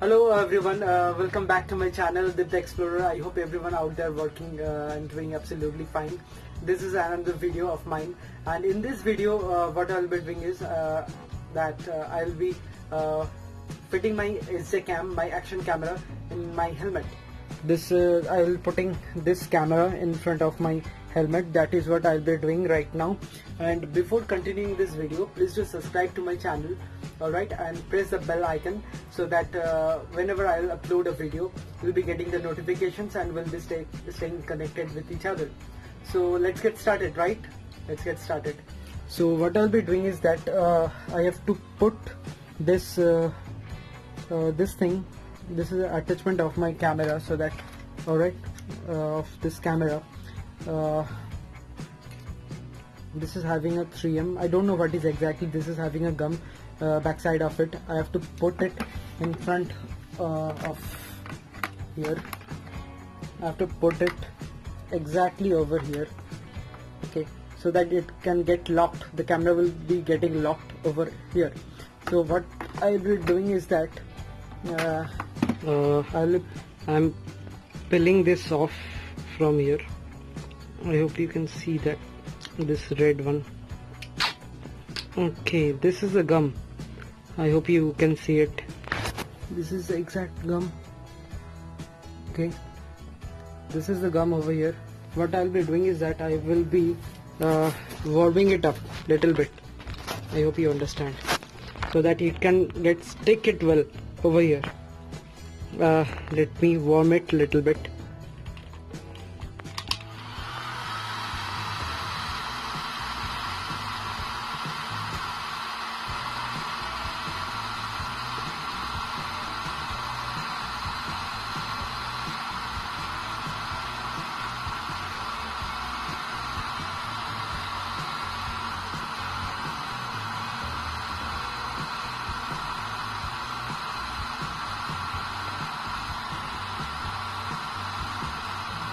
Hello everyone, welcome back to my channel The Explorer. I hope everyone out there working and doing absolutely fine. This is another video of mine, and in this video what I'll be doing is that I'll be fitting my Sjcam, my action camera, in my helmet. I will putting this camera in front of my helmet. That is what I'll be doing right now. And before continuing this video, please do subscribe to my channel, alright, and press the bell icon so that whenever I'll upload a video, you'll be getting the notifications and we'll be staying connected with each other. So let's get started, right? Let's get started. So what I'll be doing is that I have to put this this thing. This is an attachment of my camera, so that, alright, of this camera. This is having a 3M. I don't know what is exactly. This is having a gum backside of it. I have to put it in front of here. I have to put it exactly over here, okay, so that it can get locked. The camera will be getting locked over here. So what I will be doing is that I'm peeling this off from here. I hope you can see that, this red one. Okay, this is the gum. I hope you can see it. This is the exact gum. Okay, this is the gum over here. What I'll be doing is that I will be warming it up little bit. I hope you understand, so that it can stick it well over here. Let me warm it little bit.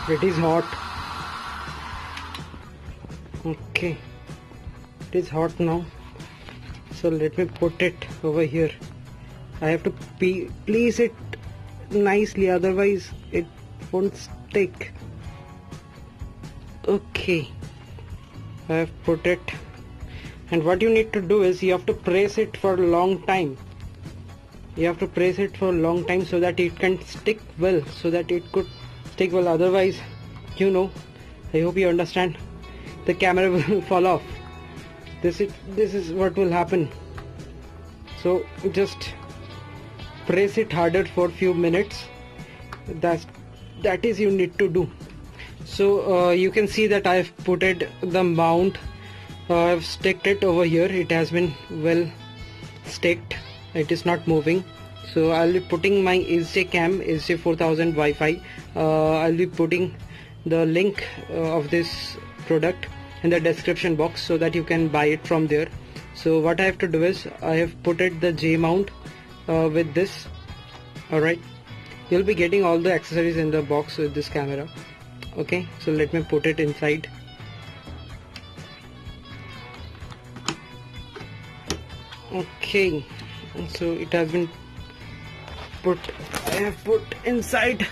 It is hot. Okay, it is hot now, so let me put it over here. I have to place it nicely, otherwise it won't stick. Okay, I have put it, and what you need to do is you have to press it for a long time. You have to press it for a long time so that it can stick well, so that it could stick well. Otherwise, you know, I hope you understand, the camera will fall off. This is what will happen. So just press it harder for a few minutes. That is you need to do. So you can see that I've put it the mount. I've sticked it over here. It has been well sticked. It is not moving. So I'll be putting my Sjcam SJ4000 Wi-Fi. I'll be putting the link of this product in the description box so that you can buy it from there. So what I have to do is I have put it the J mount with this. Alright, you'll be getting all the accessories in the box with this camera. Okay, so let me put it inside. Okay, so it has been put, I have put inside.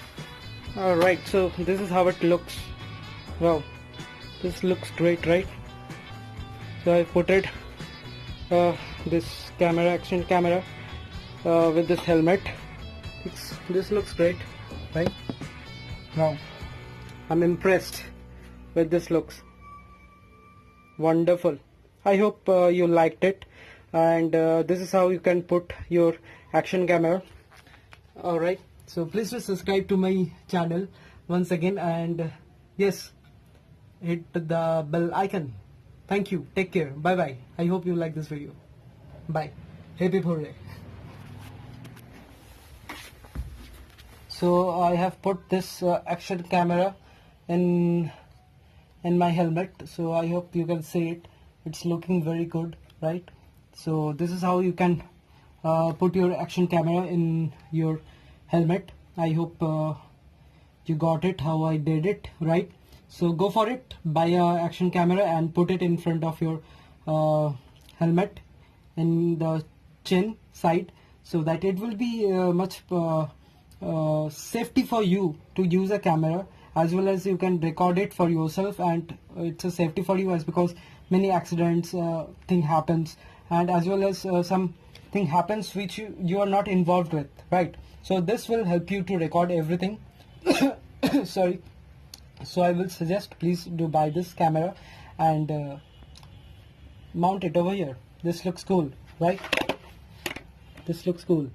Alright, so this is how it looks. Wow, this looks great, right? So I put it this camera, action camera, with this helmet. This looks great, right? Wow, I'm impressed with this looks. Wonderful. I hope you liked it, and this is how you can put your action camera. Alright, so please do subscribe to my channel once again, and yes, hit the bell icon. Thank you, take care, bye bye. I hope you like this video. Bye, happy birthday. So I have put this action camera in my helmet, so I hope you can see it. It's looking very good, right? So this is how you can put your action camera in your helmet. I hope you got it how I did it, right? So go for it, buy a action camera and put it in front of your helmet in the chin side, so that it will be much safety for you to use a camera, as well as you can record it for yourself, and it's a safety for you as because many accidents thing happens, and as well as some thing happens which you are not involved with, right? So this will help you to record everything. Sorry. So I will suggest please do buy this camera and mount it over here. This looks cool, right? This looks cool.